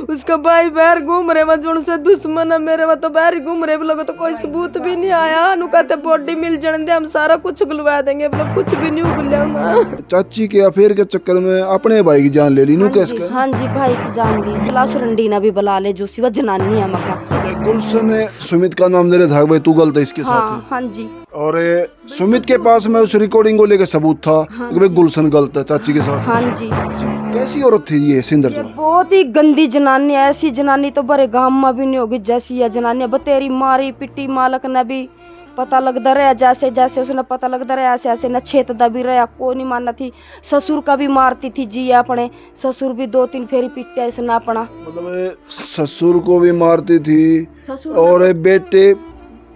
उसका भाई बाहर घूम रहे मत से दुश्मन है मेरे में तो बाहर ही घूम रहे लोग तो कोई सबूत भी नहीं आया नु कहते बॉडी मिल जाने दे हम सारा कुछ गुलवा देंगे मतलब कुछ भी नहीं गुलिया ना। चाची के अफेयर के चक्कर में अपने भाई की जान ले ली नू कैसे? हाँ जी भाई की जान ली बुला सुरंडीना भी बुला ले जो सिवा जनानी है मका। गुलशन ने सुमित का नाम ले रहा था भाई तू गलत है इसके साथ। हाँ जी। और सुमित के पास में उस रिकॉर्डिंग को लेकर सबूत था कि भाई गुलशन गलत है चाची के साथ। हाँ जी। कैसी औरत थी ये सिंदर जो? बहुत ही गंदी जनानी है, ऐसी जनानी तो बड़े गांव में भी नहीं होगी जैसी है जनानी। बतेरी मारी पिट्टी मालक ने भी पता लगता रहा जैसे जैसे उसने पता लगता रहा ऐसे ऐसे न छेतदा भी रहा को नहीं मानना थी। ससुर का भी मारती थी जी अपने ससुर भी 2-3 फेरी पिटे इसने अपना। मतलब ससुर को भी मारती थी ससुर और बेटे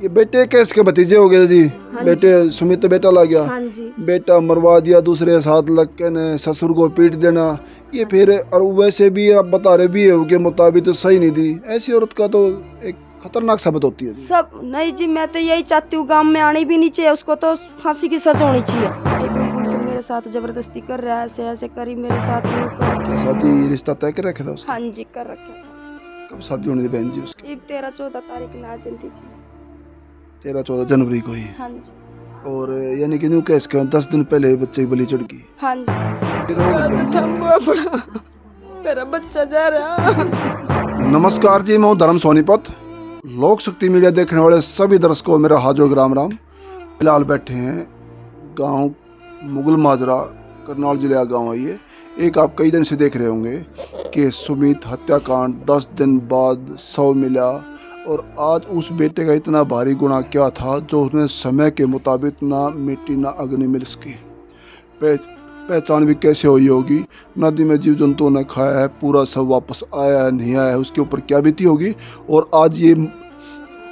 ये बेटे कैसे के भतीजे हो गए जी? हाँ बेटे सुमित तो बेटा ला गया। हाँ जी। बेटा मरवा दिया दूसरे साथ लग के ने ससुर को पीट देना ये फिर और वैसे भी आप बता रहे भी है के मुताबिक तो सही नहीं थी। ऐसी औरत का तो एक खतरनाक साबित होती है जी। सब नहीं जी मैं तो यही चाहती हूँ गांव में आनी भी नहीं चाहिए उसको तो फांसी की सजा होनी चाहिए। मेरे साथ जबरदस्ती कर रहा है ऐसे ऐसे करी मेरे साथ। क्या शादी रिश्ता तय कर रखा था उसका? हाँ जी कर रखा। कब शादी होनी थी बहन जी उसकी? 13-14 तारीख ना जल्दी जी। 13-14 जनवरी को ही। हाँ जी। और यानी कि न्यू कैस का 10 दिन पहले बच्चे की बलि चढ़ गई। हाँ जी। मेरा बच्चा जा रहा। नमस्कार जी मैं हूँ धर्म सोनीपत। लोक शक्ति मीडिया देखने वाले सभी दर्शकों मेरा हाजर राम राम। फिलहाल बैठे हैं गांव मुगल माजरा करनाल जिले का गाँव है ये। एक आप कई दिन से देख रहे होंगे कि सुमित हत्याकांड 10 दिन बाद शव मिला और आज उस बेटे का इतना भारी गुनाह क्या था जो उसने समय के मुताबिक ना मिट्टी ना अग्नि मिल सकी। पहचान भी कैसे हुई होगी? नदी में जीव जंतुओं ने खाया है, पूरा सब वापस आया है नहीं आया है, उसके ऊपर क्या बीती होगी। और आज ये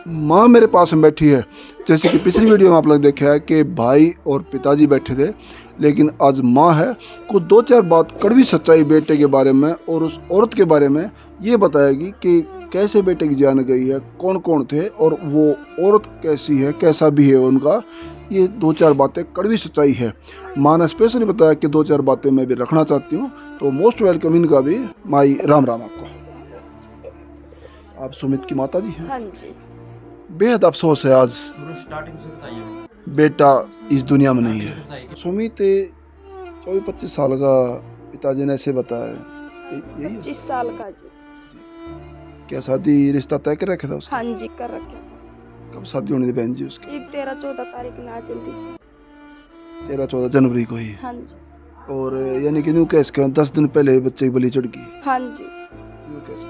माँ मेरे पास में बैठी है। जैसे कि पिछली वीडियो में आप लोग देखा है कि भाई और पिताजी बैठे थे, लेकिन आज माँ है। कुछ 2-4 बात कड़वी सच्चाई बेटे के बारे में और उस औरत के बारे में ये बताएगी कि कैसे बेटे की जान गई है, कौन कौन थे और वो औरत कैसी है, कैसा भी है उनका। ये 2-4 बातें कड़वी सच्चाई है। माँ ने स्पेशली बताया कि 2-4 बातें मैं भी रखना चाहती हूँ, तो मोस्ट वेलकम इनका भी। माई राम राम आपको। आप सुमित की माता जी हैं? हाँ जी। बेहद अफसोस है आज स्टार्टिंग से बताइए। बेटा इस दुनिया में नहीं है। सुमित 24-25 साल का पिताजी ने ऐसे बताया। यही 25 साल का जी। क्या शादी रिश्ता तय कर रखा था उसका? हाँ जी कर रखे। कब शादी होनी थी बहन जी उसकी? 13-14 तारीख ना जल्दी जी। 13-14 जनवरी को ही। हाँ जी। और यानी कि न्यू कैस का 10 दिन पहले बच्चे की बलि चढ़ गई। हाँ जी। न्यू कैस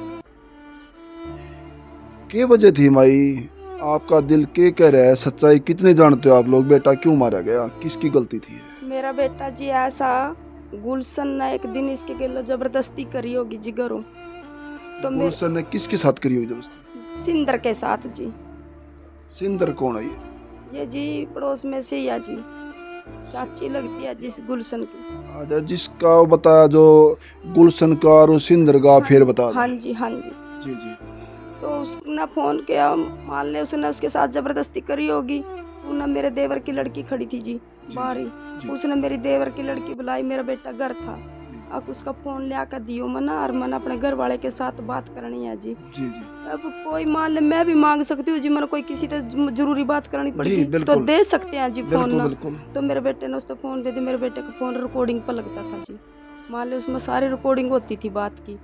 क्या वजह थी माई? आपका दिल क्या कह रहा है? सच्चाई कितने जानते हो आप लोग? बेटा क्यों मारा गया, किसकी गलती थी? मेरा बेटा जी ऐसा गुलशन ने एक दिन इसके गेलो जबरदस्ती करी होगी जी घरों। तो गुलशन ने किसके साथ करी हुई जबरदस्ती? सिंदर के साथ जी। सिंदर कौन है ये? ये जी पड़ोस में से या जी चाची लगती है जिस गुलशन की। अच्छा, जिसका वो बताया जो गुलशन का और सिंदर का फिर बता दो। हाँ जी हाँ जी। जी जी। तो उसने फोन किया, मान ले उसने उसके साथ जबरदस्ती करी होगी। उन्हें मेरे देवर की लड़की खड़ी थी जी बाहर ही। उसने मेरी देवर की लड़की बुलाई, मेरा बेटा घर था। अब उसका फोन ले आकर दियो मना और मन अपने घर वाले के साथ बात करनी है जी। जी जी। अब कोई मान ले मैं भी मांग सकती हूँ जी, मन कोई किसी से जरूरी बात करनी पड़ेगी तो दे सकते हैं जी फोन ना। तो मेरे बेटे ने उसको फोन दे दिया। मेरे बेटे का फोन रिकॉर्डिंग पर लगता था जी। मान ले उसमें सारी रिकॉर्डिंग होती थी बात की।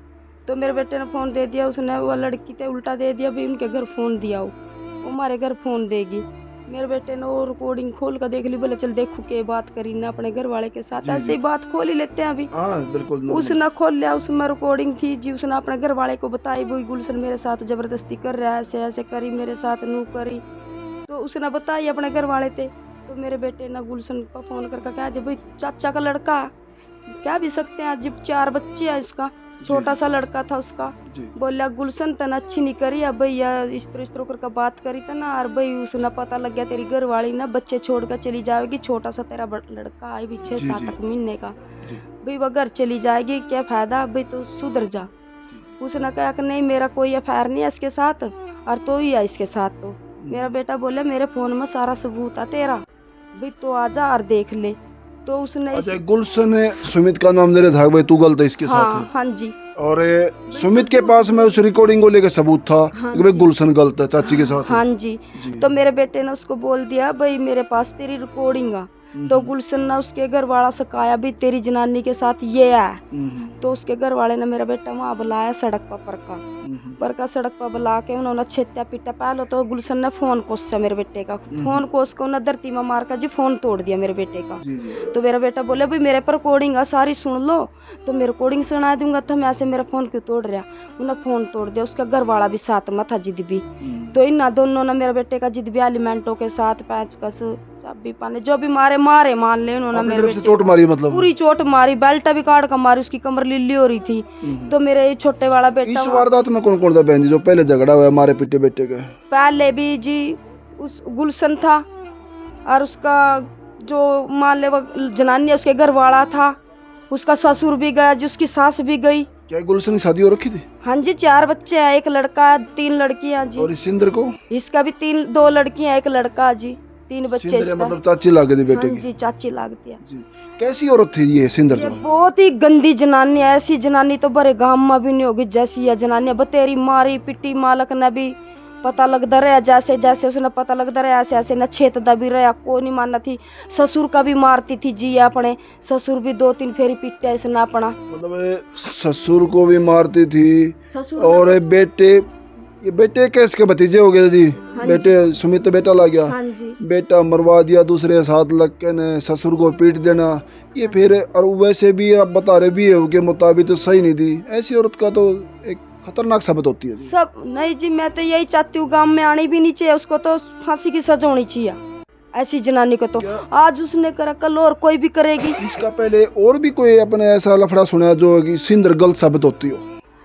तो मेरे बेटे ने फ़ोन दे दिया। उसने वो लड़की ते उल्टा दे दिया भी उनके घर फ़ोन दिया वो हमारे घर फ़ोन देगी। मेरे बेटे ने वो रिकॉर्डिंग खोल कर देख ली। बोले चल देखो के बात करी ना अपने घर वाले के साथ। ऐसे ही बात खोल ही लेते हैं अभी। बिल्कुल। उसने खोल लिया, उसमें रिकॉर्डिंग थी जी। उसने अपने घर वाले को बताई वो गुलशन मेरे साथ जबरदस्ती कर रहा है, ऐसे ऐसे करी मेरे साथ नू करी। तो उसने बताई अपने घर वाले थे। तो मेरे बेटे ने गुलशन को फ़ोन करके कह दिया भाई चाचा का लड़का क्या भी सकते हैं, जब 4 बच्चे हैं उसका, छोटा सा लड़का था उसका। बोला गुलशन तना अच्छी नहीं करी अब भैया इस तरह करके बात करी था ना। और भाई उसने पता लग गया तेरी घर वाली ना बच्चे छोड़ कर चली जाएगी, छोटा सा तेरा लड़का आई भी 6-7 महीने का, भाई वह घर चली जाएगी क्या फायदा, भाई तो सुधर जा। उसने कहा कि नहीं मेरा कोई अफेयर नहीं है इसके साथ और तो ही है इसके साथ। तो मेरा बेटा बोले मेरे फ़ोन में सारा सबूत है तेरा, भाई तो आजा और देख ले। तो उसने अच्छा, गुलशन ने सुमित का नाम दे रहा था भाई तू गलत है इसके हाँ साथ। हाँ जी और सुमित के पास में उस रिकॉर्डिंग को लेकर सबूत था हाँ कि भाई जी। गुलशन गलत है चाची के साथ। हाँ जी। जी। तो मेरे बेटे ने उसको बोल दिया भाई मेरे पास तेरी रिकॉर्डिंग है। तो गुलशन ने उसके घर वाला से कहा भी तेरी जनानी के साथ ये है। तो उसके घर वाले ने मेरा बेटा वहाँ बुलाया सड़क पर का सड़क पर बुला के उन्होंने छेत्या पीटा। पहले तो गुलशन ने फोन कोसा मेरे बेटे का, फोन कोस को उन्हें धरती में मार कर जी फोन तोड़ दिया मेरे बेटे का। तो मेरा बेटा बोले भाई मेरे पर रिकॉर्डिंग है सारी सुन लो, तो मैं रिकॉर्डिंग सुना दूंगा, तो मैं ऐसे मेरा फोन क्यों तोड़ रहा। उन्हें फोन तोड़ दिया। उसका घर वाला भी साथ में था जिद भी। तो इन दोनों ने मेरे बेटे का जिद भी एलिमेंटों के साथ पेचकस चाबी पाने जो भी मारे मान ले उन्होंने मेरे बेटे चोट मारी, मतलब पूरी चोट मारी, बेल्ट भी काट कर मारी, उसकी कमर लिल्ली हो रही थी। तो मेरे छोटे वाला बेटा इस वारदात में कौन कौन था बहन जी जो पहले झगड़ा हुआ मारे पिटे बेटे का? पहले भी जी उस गुलशन था और उसका जो मान ले वो जनानी उसके घर वाला था, उसका ससुर भी गया जी, उसकी सास भी गई। क्या गुलशन की शादी हो रखी थी? हाँ जी 4 बच्चे हैं, 1 लड़का 3 लड़कियां जी। और इस सिंदर को? इसका भी 2 लड़कियां 1 लड़का जी, 3 बच्चे सिंदर इसका। मतलब चाची लाग गई बेटे हाँ की? जी चाची लागती है जी। कैसी औरत थी ये सिंदर? ये जो बहुत ही गंदी जनानी है, ऐसी जनानी तो बड़े गांव में भी नहीं होगी जैसी ये जनानी। बतेरी मारी पिटी, मालक ने भी पता लगता रहा जैसे जैसे उसने पता लगता रहा ऐसे ऐसे न छेतदा भी रहा, कोई नहीं मानना थी। ससुर का भी मारती थी जी, अपने ससुर भी 2-3 फेरी पिटा इसने अपना। मतलब ससुर को भी मारती थी ससुर और ये बेटे कैसे के भतीजे हो गए जी? हाँ बेटे सुमित तो बेटा ला गया, हाँ जी बेटा मरवा दिया, दूसरे साथ लग के ने ससुर को पीट देना, ये फिर और वैसे भी आप बता रहे भी है के मुताबिक तो सही नहीं थी। ऐसी औरत का तो एक खतरनाक साबित होती है जी। सब नहीं जी, मैं तो यही चाहती हूँ गांव में आनी भी नहीं चाहिए, उसको तो फांसी की सजा होनी चाहिए ऐसी जनानी को। तो आज उसने करा कल और कोई भी करेगी। इसका पहले और भी कोई अपने ऐसा लफड़ा सुना जो कि सिंदर गलत साबित होती हो?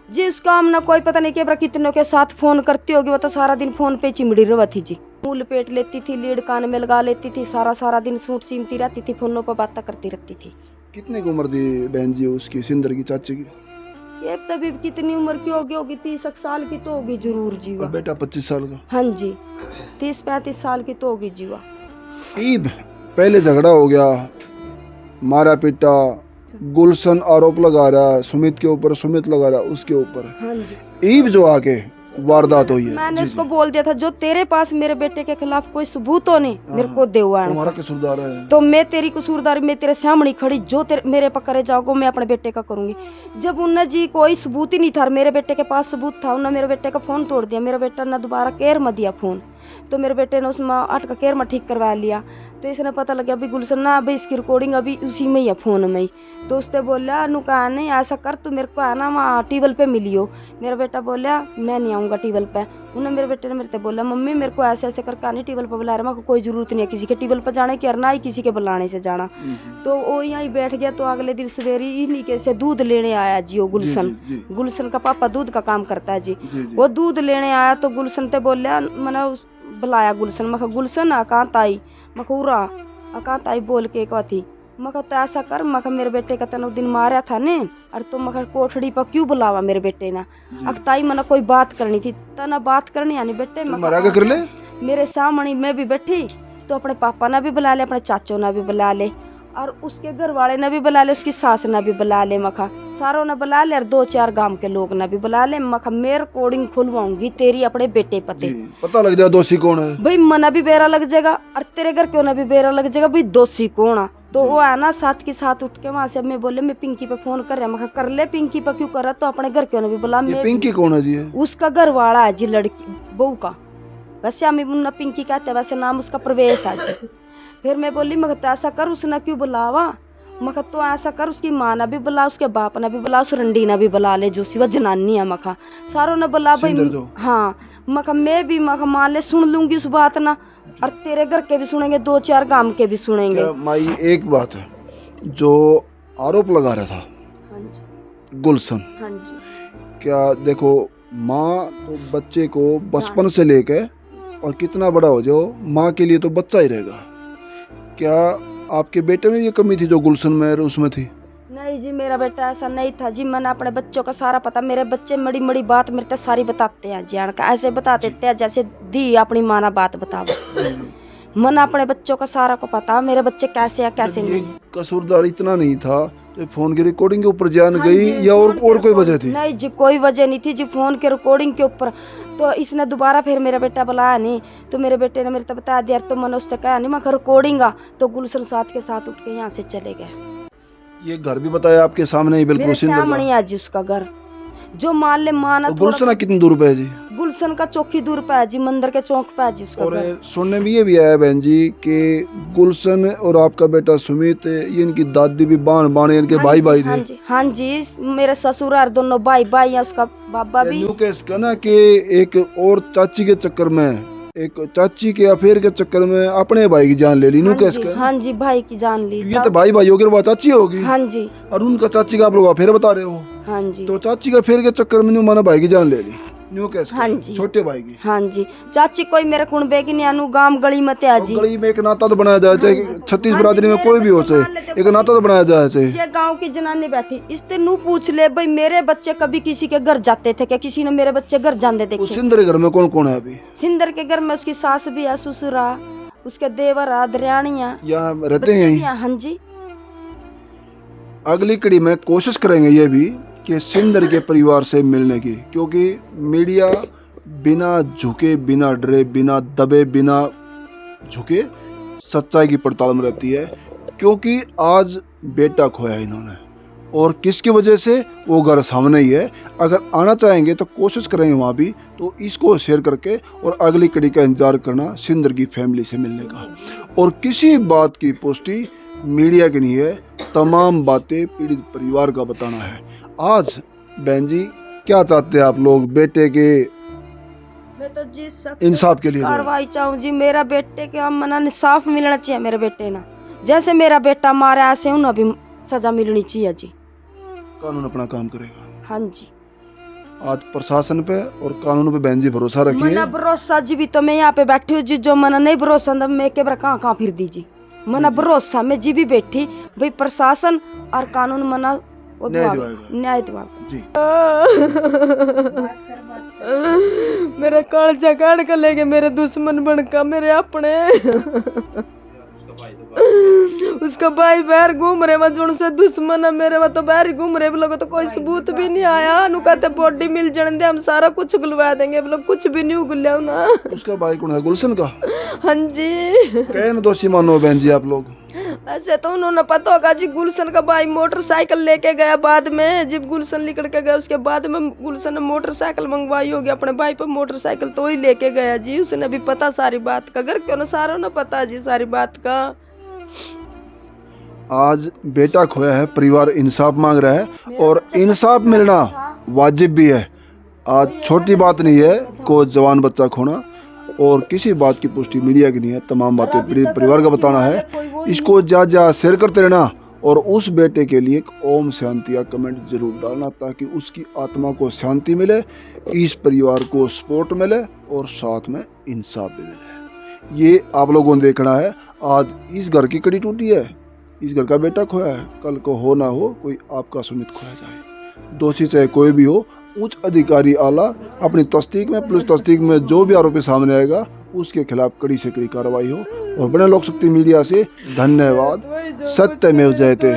जी उसका हमने कोई पता नहीं क्या कितनों के साथ फोन करती होगी, वो तो सारा दिन फोन पे चिमड़ी रही थी जी। मुंह लपेट लेती थी, लीड कान में लगा लेती थी, सारा दिन सूट सीमती रहती थी, फोनों पर बातें करती रहती थी। कितने की उम्र थी बहन जी उसकी सिंदर की चाची की? ये तभी कितनी उम्र की होगी 30 साल की तो होगी जरूर जीवा। बेटा 25 साल का? हाँ जी 30-35 साल की तो होगी जीवा। ईब पहले झगड़ा हो गया, मारा पीटा, गुलशन आरोप लगा रहा है सुमित के ऊपर, सुमित लगा रहा है उसके ऊपर। हाँ जी ईब जो आके वारदात हुई है, मैंने उसको बोल दिया था जो तेरे पास मेरे बेटे के खिलाफ कोई सबूत हो नहीं मेरे को दे हुआ तुम्हारा कसूरदार है तो मैं तेरी कसूरदारी में तेरे सामने खड़ी जो मेरे पकड़े जाओगे मैं अपने बेटे का करूंगी। जब उन्हें जी कोई सबूत ही नहीं था, मेरे बेटे के पास सबूत था, उन्होंने मेरे बेटे का फोन तोड़ दिया। मेरा बेटा ने दोबारा केयर में दिया फोन, तो मेरे बेटे ने उसमें 8 का केयर में ठीक करवा लिया। तो इसने पता लगा अभी गुलशन ना अभी इसकी रिकॉर्डिंग अभी उसी में ही है फोन में ही। तो उसने बोला अनु कहा नहीं ऐसा कर तू मेरे को है ना वहाँ टेबल पे मिली हो। मेरा बेटा बोला मैं नहीं आऊँगा टेबल पे। उन्हें मेरे बेटे ने मेरे से बोला मम्मी मेरे को ऐसे ऐसे करके आने टेबल पर बुला रहा, मेरे को कोई जरूरत नहीं है किसी के टेबल पर जाने की और ना ही किसी के बुलाने से जाना। तो वो यहाँ ही बैठ गया। तो अगले दिन सवेरे इन्हीं के से दूध लेने आया जी वो गुलशन। गुलशन का पापा दूध का काम करता है जी। वो दूध लेने आया तो गुलशन ते बोलिया मैंने बुलाया गुलशन, मैं गुलशन कहाँ ताई, मैं उरा कहाँ ताई बोल के एक थी। मैं तो ऐसा कर मैं मेरे बेटे का तेन दिन मारा था ने और तो मैं कोठड़ी पर क्यों बुलावा मेरे बेटे ना ताई मैंने कोई बात करनी थी तना बात करनी यानी बेटे कर ले मेरे सामने मैं भी बैठी तो अपने पापा ने भी बुला ले, अपने चाचों ने भी बुला ले और उसके घर वाले ने भी बुला ले, उसकी सास ने भी बुला ले, मखा सारों ने बुला ले और 2-4 गांव के लोग ने भी बुला ले। मखा मैं रिकॉर्डिंग खुलवाऊंगी तेरी अपने बेटे पते, पता लग जाए दोषी कौन है भाई मना भी बेरा लग जाएगा और तेरे घर क्यों ना भी बेरा लग जाएगा भाई दोषी कौन है। तो वो है ना साथ के साथ उठ के वहां से मैं बोले मैं पिंकी पे फोन कर रहा, मैं कर ले पिंकी पे क्यों कर रहा, तो अपने घर क्यों ना भी बुला। मैं पिंकी कौन है जी? उसका घर वाला है जी लड़की बहू का, वैसे हमें मुन्ना पिंकी कहते हैं, वैसे नाम उसका प्रवेश है जी। फिर मैं बोली मैं तो ऐसा कर उसने क्यों बुलावा, मखा तो ऐसा कर उसकी माँ ने भी बुला, उसके बाप ने भी बुला, उस रंडी ने भी बुला ले जो सिवा जनानी है। मखा सारों ने बुला भाई हाँ। मखा मैं भी मखा मान ले सुन लूंगी उस बात ना और तेरे घर के भी सुनेंगे 2-4 गांव के भी सुनेंगे। माई एक बात है जो आरोप लगा रहा था गुलशन, हाँ जी क्या देखो माँ तो बच्चे को बचपन से लेके और कितना बड़ा हो जाओ माँ के लिए तो बच्चा ही रहेगा। क्या आपके बेटे में ये कमी थी जो गुलशन में उसमें थी? नहीं जी मेरा बेटा ऐसा नहीं था जी, मैंने अपने बच्चों का सारा पता, मेरे बच्चे मड़ी मड़ी बात मेरे तो सारी बताते हैं जी, ऐसे बता देते हैं जैसे दी अपनी माँ ना बात बतावा। मन अपने बच्चों का सारा को पता मेरे बच्चे कैसे हैं कैसे ये नहीं। कसूरदार इतना नहीं था तो फोन की रिकॉर्डिंग के ऊपर जान हाँ गई जी, या फोन और के कोई वजह थी? नहीं जी, कोई वजह नहीं थी जी, फोन के रिकॉर्डिंग के ऊपर। तो इसने दोबारा फिर मेरा बेटा बुलाया नहीं, तो मेरे बेटे ने मेरे को बता दिया, तो मैंने उससे कहा नहीं मैं रिकॉर्डिंग आ, तो गुलशन साथ के साथ उठ के यहाँ से चले गए। ये घर भी बताया आपके सामने ही बिल्कुल मेरे सिंध सामने का। आज जी उसका घर, जो मान ले माना तो गुलशन कितनी दूर पे है जी? गुलशन का चौकी दूर पे है जी, मंदिर के चौक पे है जी उसका और घर। सुनने में ये भी आया बहन जी कि गुलशन और आपका बेटा सुमित ये इनकी दादी भी बाण इनके हाँ भाई जी, भाई हाँ थे। जी, हाँ जी, मेरे ससुर और दोनों भाई भाई हैं, उसका बाबा भी। न्यूकेस का ना कि एक और चाची के चक्कर में, एक चाची के अफेयर के चक्कर में अपने भाई की जान ले ली हाँ न्यूकेस जी, का। हाँ जी, भाई की जान ली। ये तो भाई भाई होगी और वो चाची होगी। हाँ जी, और उनका चाची का आप लोग अफेयर बता रहे हो, हाँ जी, तो चाची का अफेयर के चक्कर में माना भाई की जान ले ली न्यूकेस का, हाँ जी, छोटे भाई की। हाँ जी, चाची कोई मेरे कुणबे की नहीं आनू, गांव गली मत आ और जी। गली में एक नाता तो बनाया जाए, चाहे छत्तीस हाँ जी, बिरादरी में मेरे कोई भी हो बच्चे मान चाहे लेते एक नाता तो बनाया जाए चाहे। ये गांव की जनानी बैठी, इससे नू पूछ ले भाई मेरे बच्चे कभी किसी के घर जाते थे क्या? किसी ने मेरे बच्चे घर जाते उस देखे? सिंदर के घर में कौन कौन है अभी? सिंदर के घर में उसकी सास भी है, ससुरा, उसके देवर है, दरियानियां, यहाँ रहते बच्चे हैं भी यहीं। हैं। हाँ जी, अगली कड़ी में कोशिश करेंगे ये भी कि सिंदर के परिवार से मिलने की, क्योंकि मीडिया बिना झुके, बिना डरे, बिना दबे, बिना झुके सच्चाई की पड़ताल में रहती है। क्योंकि आज बेटा खोया इन्होंने और किसकी वजह से, वो घर सामने ही है। अगर आना चाहेंगे तो कोशिश करेंगे वहाँ भी, तो इसको शेयर करके और अगली कड़ी का इंतजार करना सिंदर की फैमिली से मिलने का। और किसी बात की पुष्टि मीडिया की नहीं है, तमाम बातें पीड़ित परिवार का बताना है। आज बहन जी क्या चाहते हैं आप लोग बेटे के मैं तो जी सख्त इंसाफ के लिए? कार्रवाई चाहूँ जी, मेरा बेटे के मना इंसाफ मिलना चाहिए मेरे बेटे ना, जैसे मेरा बेटा मारा ऐसे उन्हें भी सजा मिलनी चाहिए जी। कानून अपना काम करेगा। हाँ जी, आज प्रशासन पे और कानून पे बहन जी भरोसा रखिए। मना भरोसा जी, भी तो मैं यहाँ पे बैठी हूँ जी, जो मना नहीं भरोसा तो मैं के बार कहाँ फिर दी जी। मना भरोसा मैं जी भी बैठी भाई, प्रशासन और कानून मना वो न्याय दिवाएगा, दिवाएगा। न्याय दिवाएगा जी। मेरा कालजा काट कर ले गए, मेरे दुश्मन बनका मेरे अपने। उसका भाई बाहर घूम रहे, मैं जोन से दुश्मन है मेरे, में तो बाहर ही घूम रहे लोग, तो कोई सबूत भी नहीं आया। नु कहते बॉडी मिल जाने दे, हम सारा कुछ गुलवा देंगे, लोग कुछ भी नहीं गुलिया ना। उसका भाई कौन है? गुलशन का? हाँ जी, कहन दोषी मानो बहन जी आप लोग। ऐसे तो उन्होंने पता होगा जी, गुलशन का भाई मोटरसाइकिल लेके गया बाद में, जब गुलशन निकल के गया उसके बाद में गुलशन ने मोटरसाइकिल मंगवाई होगी अपने भाई पर मोटरसाइकिल, तो ही लेके गया जी। उसने भी पता सारी बात का, घर क्यों ना सारों ने पता जी सारी बात का। आज बेटा खोया है, परिवार इंसाफ मांग रहा है और इंसाफ मिलना वाजिब भी है। आज छोटी बात नहीं है को जवान बच्चा खोना, और किसी बात की पुष्टि मीडिया की नहीं है, तमाम बातें परिवार का बताना है। इसको जा शेयर करते रहना और उस बेटे के लिए एक ओम शांति या कमेंट जरूर डालना, ताकि उसकी आत्मा को शांति मिले, इस परिवार को सपोर्ट मिले और साथ में इंसाफ भी मिले। ये आप लोगों ने देखना है। आज इस घर की कड़ी टूटी है, इस घर का बेटा खोया है, कल को हो ना हो कोई आपका सुमित खोया जाए। दोषी चाहे कोई भी हो, उच्च अधिकारी आला अपनी तस्दीक में, पुलिस तस्दीक में जो भी आरोपी सामने आएगा उसके खिलाफ कड़ी से कड़ी कार्रवाई हो। और बने लोक शक्ति मीडिया से धन्यवाद। सत्यमेव जयते।